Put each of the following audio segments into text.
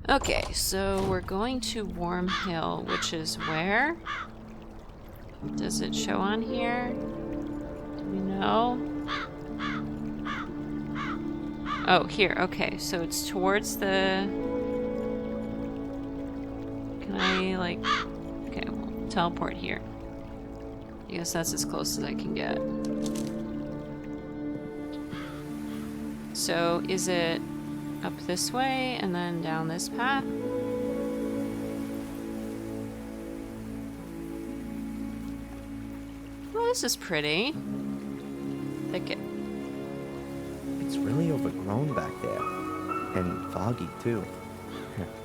Okay, so we're going to Warm Hill, which is where? Does it show on here? Do we know? Oh, here. Okay, so it's towards the... Can I, like... Okay, we'll teleport here. I guess that's as close as I can get. So, is it up this way and then down this path? Oh, this is pretty. Thicket. It's really overgrown back there. And foggy, too.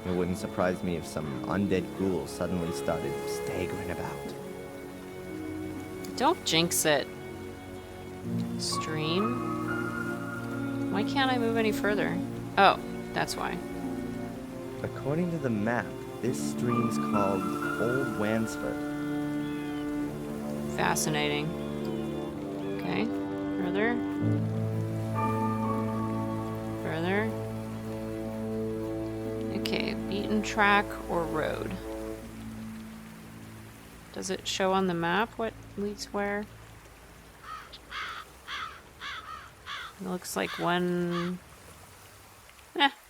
It wouldn't surprise me if some undead ghouls suddenly started staggering about. Don't jinx it. Stream. Why can't I move any further? Oh, that's why. According to the map, this stream's called Old Wansford. Fascinating. Okay, further. Further. Okay, beaten track or road. Does it show on the map what leads where? It looks like one...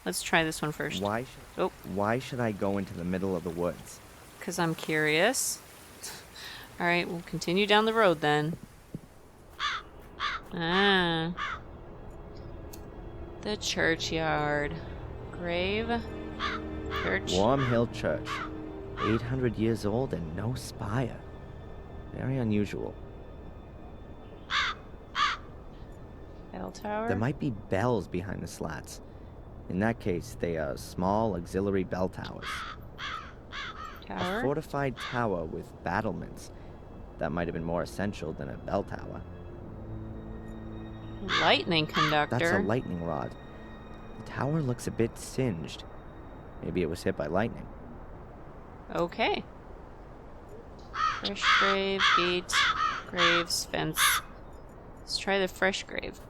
let's try this one first. Why should I go into the middle of the woods? Because I'm curious. Alright, we'll continue down the road then. Ah. The Churchyard Grave. Church. Warm Hill Church. 800 years old and no spire. Very unusual. Bell tower? There might be bells behind the slats. In that case, they are small auxiliary bell towers. Tower? A fortified tower with battlements. That might have been more essential than a bell tower. Lightning conductor? That's a lightning rod. The tower looks a bit singed. Maybe it was hit by lightning. Okay. Fresh grave, gate, graves, fence. Let's try the fresh grave.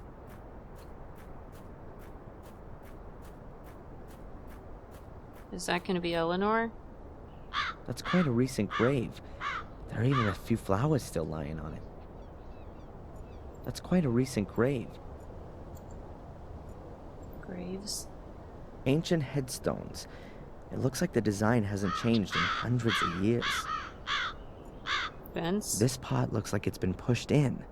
Is that going to be Eleanor? That's quite a recent grave. There are even a few flowers still lying on it. That's quite a recent grave. Graves? Ancient headstones. It looks like the design hasn't changed in hundreds of years. Fence? This part looks like it's been pushed in.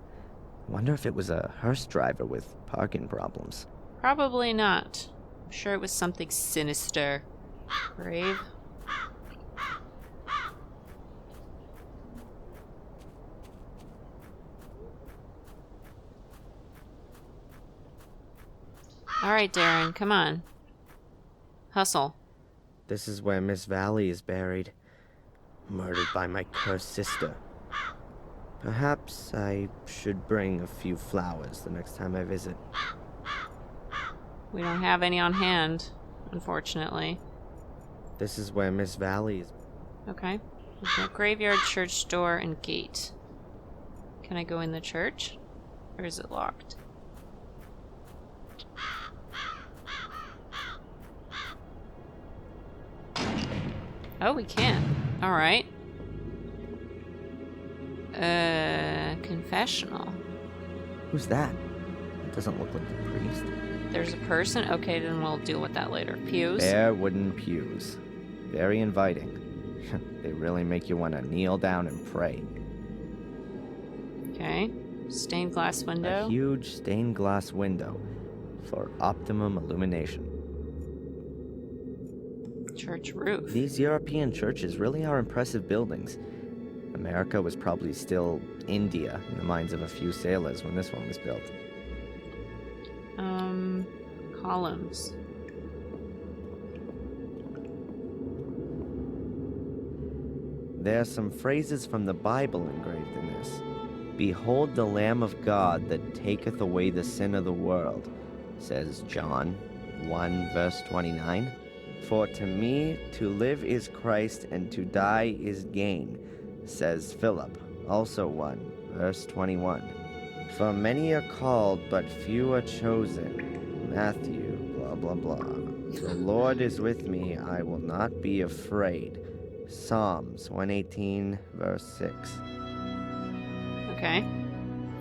Wonder if it was a hearse driver with parking problems. Probably not. I'm sure it was something sinister. Grave? Alright, Darren, come on. Hustle. This is where Miss Valley is buried. Murdered by my cursed sister. Perhaps I should bring a few flowers the next time I visit. We don't have any on hand, unfortunately. This is where Miss Valley is. Okay. There's a graveyard, church door, and gate. Can I go in the church? Or is it locked? Oh, we can. Alright. Confessional. Who's that? It doesn't look like the priest. There's a person? Okay, then we'll deal with that later. Pews? Bare wooden pews. Very inviting. They really make you want to kneel down and pray. Okay. Stained glass window. A huge stained glass window for optimum illumination. Church roof. These European churches really are impressive buildings. America was probably still India in the minds of a few sailors when this one was built. Columns. There are some phrases from the Bible engraved in this. Behold the Lamb of God that taketh away the sin of the world, says John 1 verse 29. For to me to live is Christ and to die is gain, says Philip, also 1 verse 21. For many are called but few are chosen, Matthew blah blah blah. The Lord is with me, I will not be afraid. Psalms 118, verse 6. Okay.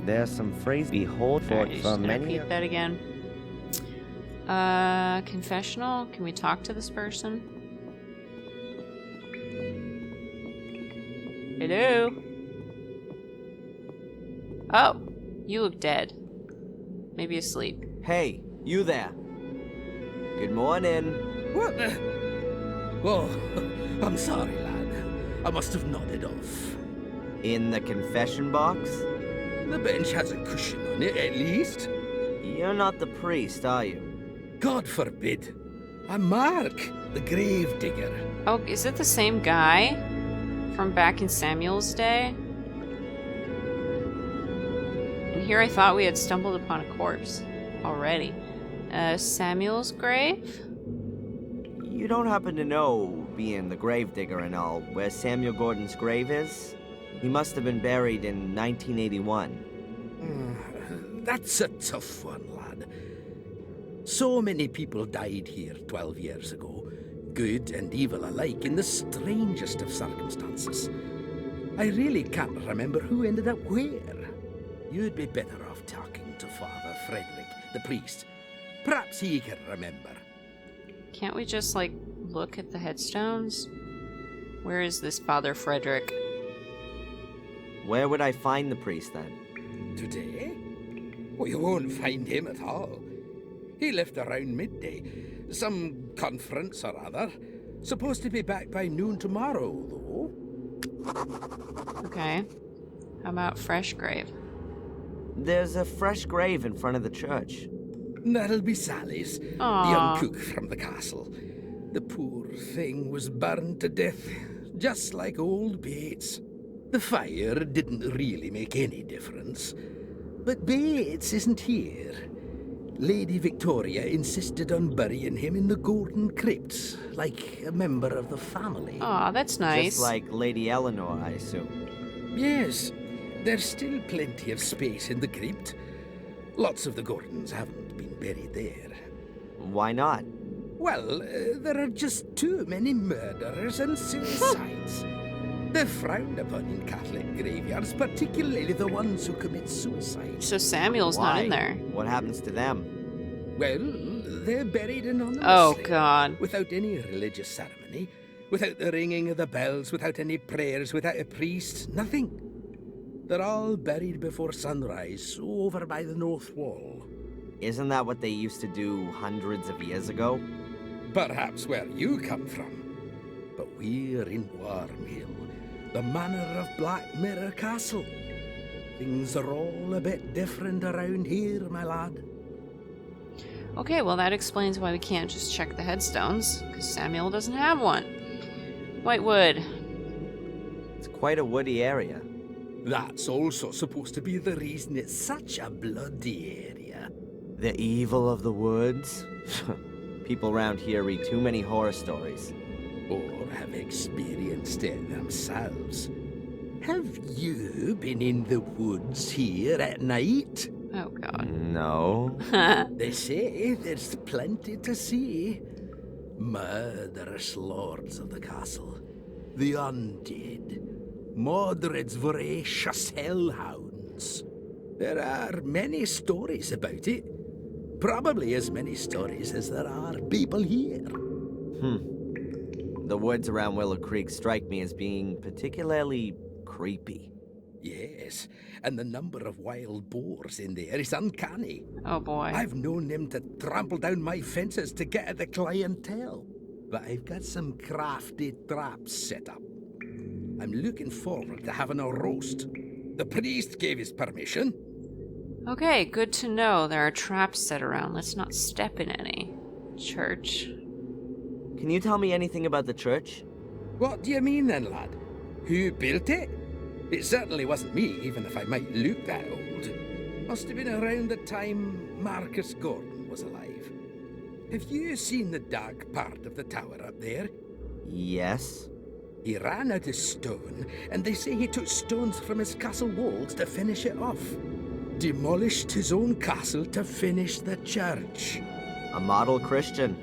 There's some phrase, behold, for Alright, just gonna many... repeat that again. Confessional? Can we talk to this person? Hello? Oh, you look dead. Maybe asleep. Hey, you there. Good morning. What the? Oh, I'm sorry, lad. I must have nodded off. In the confession box? The bench has a cushion on it, at least. You're not the priest, are you? God forbid. I'm Mark, the grave digger. Oh, is it the same guy from back in Samuel's day? And here I thought we had stumbled upon a corpse already. Samuel's grave? You don't happen to know, being the grave digger and all, where Samuel Gordon's grave is? He must have been buried in 1981. That's a tough one, lad. So many people died here 12 years ago, good and evil alike, in the strangest of circumstances. I really can't remember who ended up where. You'd be better off talking to Father Frederick, the priest. Perhaps he can remember. Can't we just, like, look at the headstones? Where is this Father Frederick? Where would I find the priest then? Today? Well, you won't find him at all. He left around midday. Some conference or other. Supposed to be back by noon tomorrow, though. Okay. How about fresh grave? There's a fresh grave in front of the church. That'll be Sally's, the Aww. young cook from the castle. The poor thing was burned to death, just like old Bates. The fire didn't really make any difference. But Bates isn't here. Lady Victoria insisted on burying him in the Golden Crypt, like a member of the family. Aw, that's nice. Just like Lady Eleanor, I assume. Yes, there's still plenty of space in the crypt. Lots of the Gordons haven't been buried there. Why not? Well, there are just too many murderers and suicides. They're frowned upon in Catholic graveyards, particularly the ones who commit suicide. So Samuel's Why? not in there. What happens to them? Well, they're buried anonymously. Oh, God. Without any religious ceremony, without the ringing of the bells, without any prayers, without a priest, nothing. They're all buried before sunrise, over by the north wall. Isn't that what they used to do hundreds of years ago? Perhaps where you come from. But we're in Wormhill, the manor of Black Mirror Castle. Things are all a bit different around here, my lad. Okay, well that explains why we can't just check the headstones, because Samuel doesn't have one. Whitewood. It's quite a woody area. That's also supposed to be the reason it's such a bloody area. The evil of the woods? People around here read too many horror stories. Or have experienced it themselves. Have you been in the woods here at night? Oh, God. No. They say there's plenty to see. Murderous lords of the castle. The undead. Mordred's voracious hellhounds. There are many stories about it. Probably as many stories as there are people here. The woods around Willow Creek strike me as being particularly creepy. Yes, and the number of wild boars in there is uncanny. Oh, boy. I've known them to trample down my fences to get at the clientele. But I've got some crafty traps set up. I'm looking forward to having a roast. The priest gave his permission. Okay, good to know. There are traps set around. Let's not step in any. Church. Can you tell me anything about the church? What do you mean then, lad? Who built it? It certainly wasn't me, even if I might look that old. Must have been around the time Marcus Gordon was alive. Have you seen the dark part of the tower up there? Yes. He ran out of stone, and they say he took stones from his castle walls to finish it off. Demolished his own castle to finish the church. A model Christian.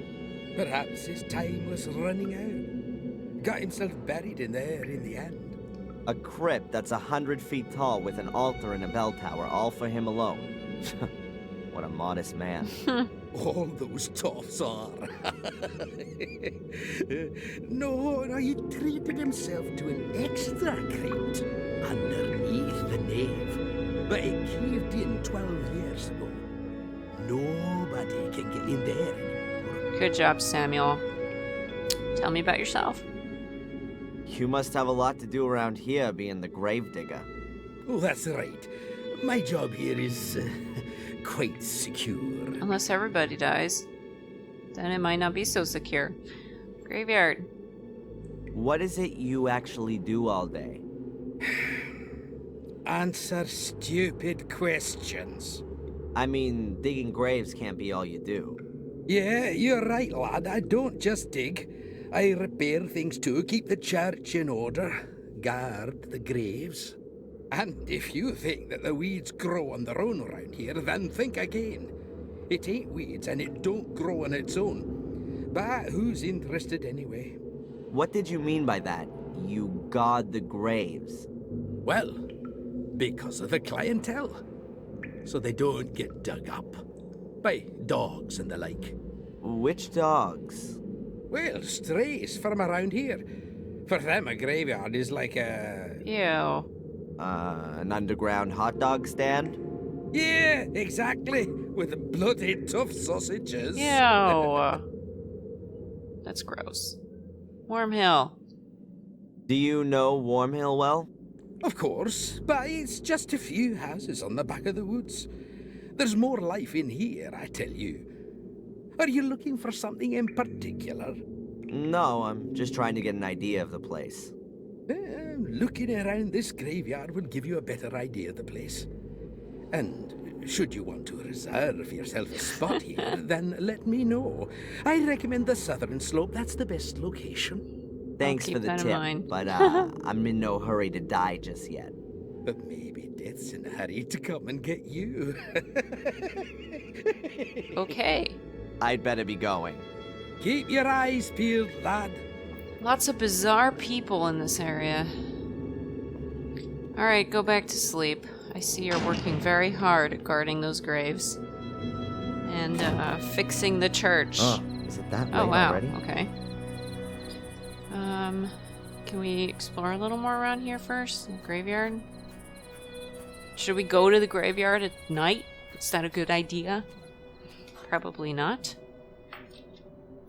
Perhaps his time was running out. Got himself buried in there in the end. A crypt that's 100 feet tall with an altar and a bell tower, all for him alone. What a modest man. All those toffs are. No, he treated himself to an extra crypt underneath the nave. But it caved in 12 years ago. Nobody can get in there anymore. Good job, Samuel. Tell me about yourself. You must have a lot to do around here, being the gravedigger. Oh, that's right. My job here is quite secure. Unless everybody dies. Then it might not be so secure. Graveyard. What is it you actually do all day? Answer stupid questions. I mean, digging graves can't be all you do. Yeah, you're right, lad. I don't just dig. I repair things too, keep the church in order, guard the graves. And if you think that the weeds grow on their own around here, then think again. It ain't weeds and it don't grow on its own. But who's interested anyway? What did you mean by that? You guard the graves? Well, because of the clientele. So they don't get dug up. By dogs and the like. Which dogs? Well, strays from around here. For them, a graveyard is like a... Ew. An underground hot dog stand? Yeah, exactly. With bloody tough sausages. Ew. That's gross. Warm Hill. Do you know Warm Hill well? Of course, but it's just a few houses on the back of the woods. There's more life in here, I tell you. Are you looking for something in particular? No, I'm just trying to get an idea of the place. Looking around this graveyard will give you a better idea of the place. And should you want to reserve yourself a spot here, then let me know. I recommend the southern slope. That's the best location. Thanks keep for the that in tip, mind. but I'm in no hurry to die just yet. But maybe death's in a hurry to come and get you. Okay. I'd better be going. Keep your eyes peeled, lad. Lots of bizarre people in this area. Alright, go back to sleep. I see you're working very hard at guarding those graves. And fixing the church. Oh, is it that late Oh, wow. already? Okay. Can we explore a little more around here first? The graveyard? Should we go to the graveyard at night? Is that a good idea? Probably not.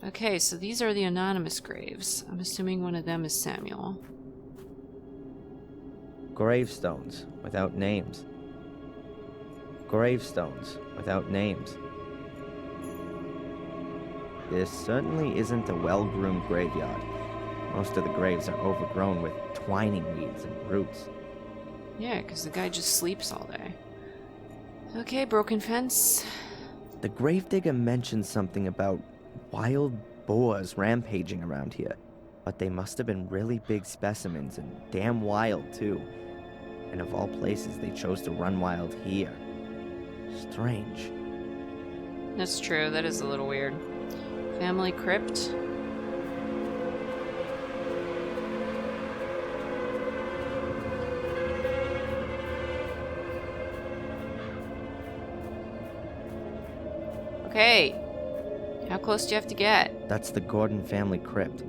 Okay, so these are the anonymous graves. I'm assuming one of them is Samuel. Gravestones without names. Gravestones without names. This certainly isn't a well-groomed graveyard. Most of the graves are overgrown with twining weeds and roots. Yeah, because the guy just sleeps all day. Okay, broken fence. The gravedigger mentioned something about wild boars rampaging around here, but they must have been really big specimens and damn wild too. And of all places, they chose to run wild here. Strange. That's true, that is a little weird. Family crypt. Okay. How close do you have to get? That's the Gordon family crypt.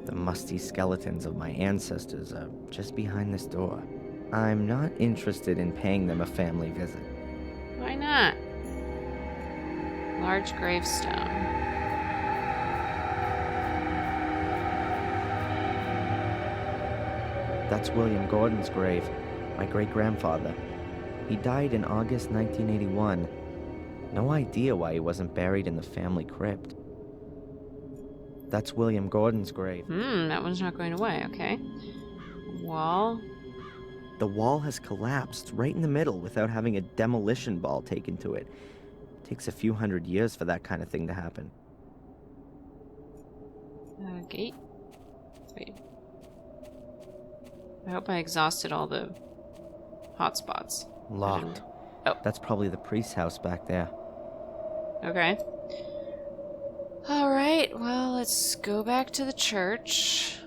The musty skeletons of my ancestors are just behind this door. I'm not interested in paying them a family visit. Why not? Large gravestone. That's William Gordon's grave, my great-grandfather. He died in August 1981. No idea why he wasn't buried in the family crypt. That's William Gordon's grave. That one's not going away, okay. Wall. The wall has collapsed right in the middle without having a demolition ball taken to it. Takes a few hundred years for that kind of thing to happen. Gate? Wait. I hope I exhausted all the hotspots. Locked. Oh. That's probably the priest's house back there. Okay. Alright. let's go back to the church.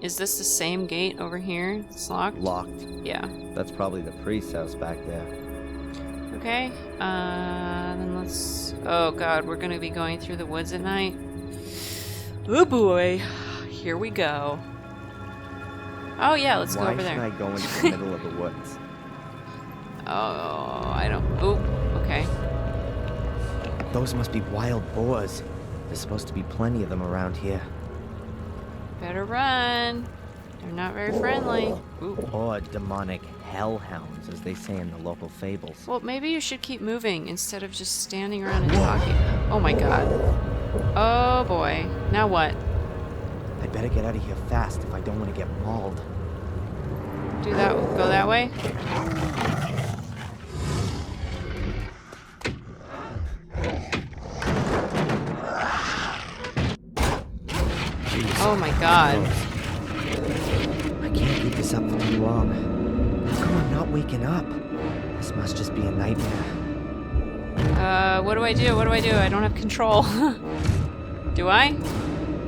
Is this the same gate over here? It's locked? Locked. Yeah. That's probably the priest's house back there. Okay. Then let's... Oh god, we're gonna be going through the woods at night. Oh boy. Here we go. Oh yeah, let's go over there. Why should I go into the middle of the woods? Oh, I don't... Oh, okay. Those must be wild boars. There's supposed to be plenty of them around here. Better run. They're not very friendly. Ooh. Or demonic hellhounds, as they say in the local fables. Well, maybe you should keep moving instead of just standing around and talking. Oh my god. Oh boy. Now what? I better get out of here fast if I don't want to get mauled. Do that. Go that way? Oh my god. I can't keep this up for too long. How come I'm not waking up? This must just be a nightmare. What do I do? What do I do? I don't have control. Do I?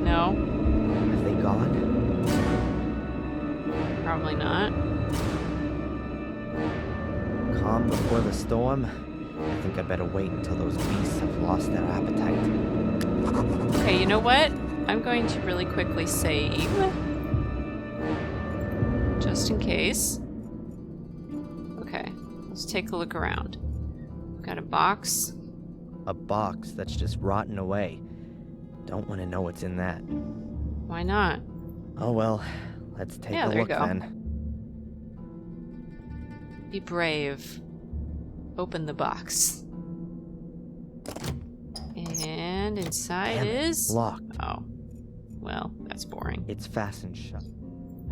No. Have they gone? Probably not. Calm before the storm? I think I better wait until those beasts have lost their appetite. Okay, you know what? I'm going to really quickly save. Just in case. Okay, let's take a look around. We've got a box. A box that's just rotting away. Don't want to know what's in that. Why not? Oh well, let's take a there you look go. then. Be brave. Open the box. And inside Damn it, is... locked. Oh. Well, that's boring. It's fastened shut.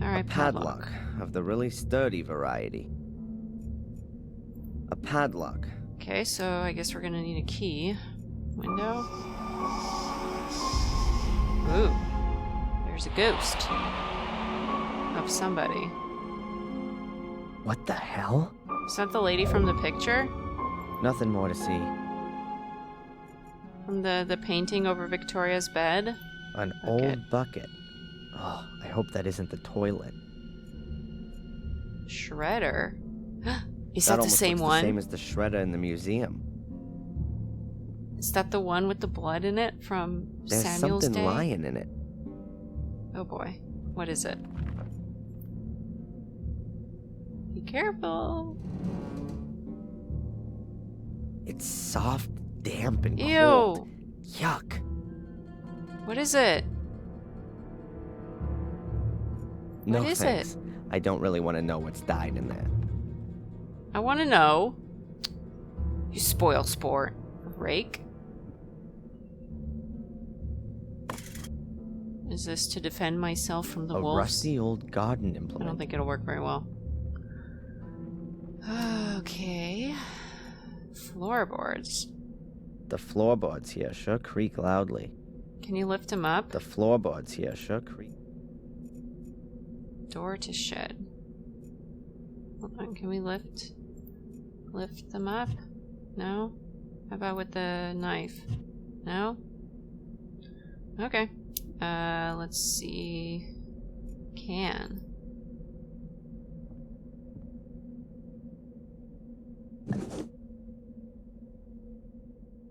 Alright, Padlock of the really sturdy variety. A padlock. Okay, so I guess we're gonna need a key. Window. Ooh. There's a ghost. Of somebody. What the hell? Is that the lady from the picture? Nothing more to see. From the painting over Victoria's bed? An Bucket. old bucket. Oh, I hope that isn't the toilet. Shredder? Is that the almost same looks one? The same as the shredder in the museum. Is that the one with the blood in it from There's Samuel's something day? lying in it. Oh boy. What is it? Be careful. It's soft, damp, and Ew. cold. Yuck. What is it? No What is thanks. it? I don't really want to know what's died in there. I want to know. You spoil sport. Rake? Is this to defend myself from the A wolves? rusty old garden I implement. don't think it'll work very well. Okay. Floorboards. The floorboards here sure creak loudly. Can you lift them up? The floorboards here sure creak. Door to shed. Hold on, can we lift them up? No? How about with the knife? No? Okay. Let's see. Can.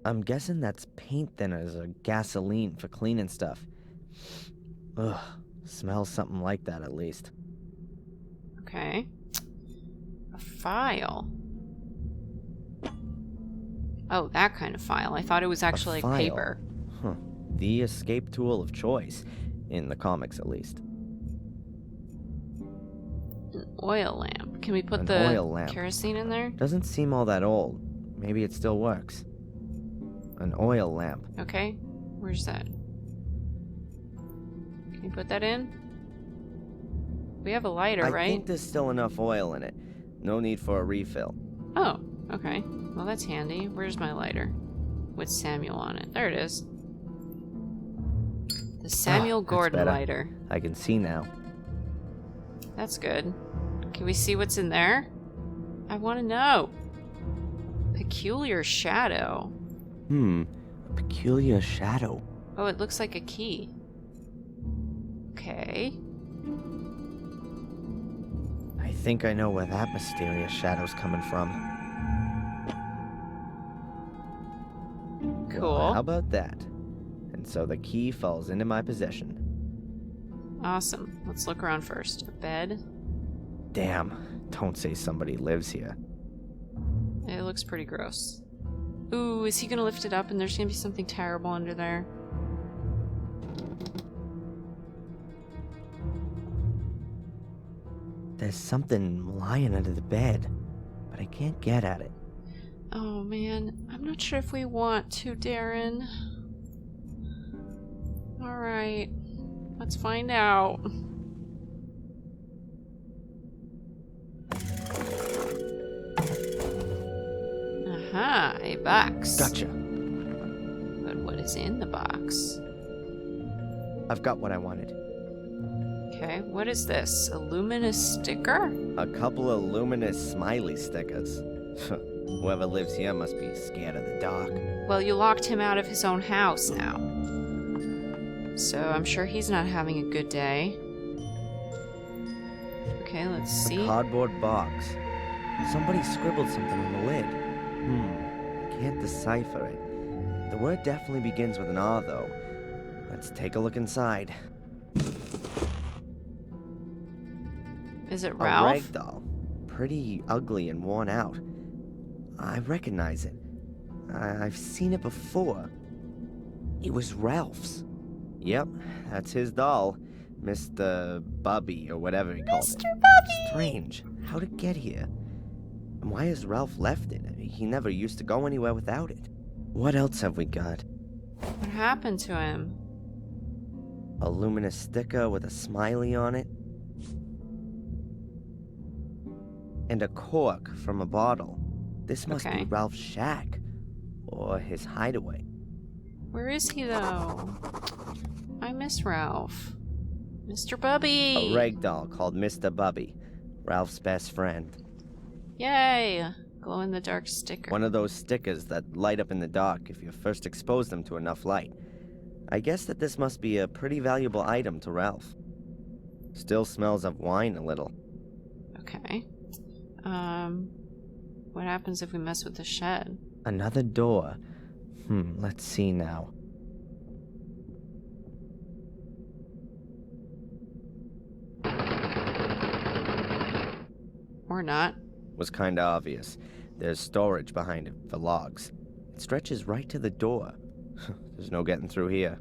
I'm guessing that's paint thinners or gasoline for cleaning stuff. Ugh, smells something like that at least. Okay. A file. Oh, that kind of file. I thought it was actually file. paper. Huh. The escape tool of choice, in the comics at least. An oil lamp. Can we put An the oil lamp. kerosene in there? Doesn't seem all that old. Maybe it still works. An oil lamp. Okay. Where's that? Can you put that in? We have a lighter, I right? think there's still enough oil in it. No need for a refill. Oh, okay. Well, that's handy. Where's my lighter? With Samuel on it. There it is. The Samuel that's Gordon better. lighter. I can see now. That's good. Can we see what's in there? I want to know. Peculiar shadow. A peculiar shadow. Oh, it looks like a key. Okay. I think I know where that mysterious shadow's coming from. Cool. Well, how about that? And so the key falls into my possession. Awesome. Let's look around first. A bed. Damn, don't say somebody lives here. It looks pretty gross. Ooh, is he gonna lift it up and there's gonna be something terrible under there? There's something lying under the bed, but I can't get at it. Oh man, I'm not sure if we want to, Darren. Alright, let's find out. Aha, a box. Gotcha. But what is in the box? I've got what I wanted. Okay, what is this? A luminous sticker? A couple of luminous smiley stickers. Whoever lives here must be scared of the dark. Well, you locked him out of his own house now. So I'm sure he's not having a good day. Okay, let's see. A cardboard box. Somebody scribbled something on the lid. I can't decipher it. The word definitely begins with an R, though. Let's take a look inside. Is it A Ralph? rag doll. Pretty ugly and worn out. I recognize it. I've seen it before. It was Ralph's. Yep, that's his doll. Mr. Bubby, or whatever he called it. Mr. Bubby! Strange. How'd it get here? And why has Ralph left it? He never used to go anywhere without it. What else have we got? What happened to him? A luminous sticker with a smiley on it. And a cork from a bottle. This must Okay. be Ralph's shack. Or his hideaway. Where is he, though? I miss Ralph. Mr. Bubby! A rag doll called Mr. Bubby. Ralph's best friend. Yay! Glow-in-the-dark sticker. One of those stickers that light up in the dark if you first expose them to enough light. I guess that this must be a pretty valuable item to Ralph. Still smells of wine a little. Okay. What happens if we mess with the shed? Another door. Let's see now. Or not. Was kinda obvious. There's storage behind it for logs. It stretches right to the door. There's no getting through here.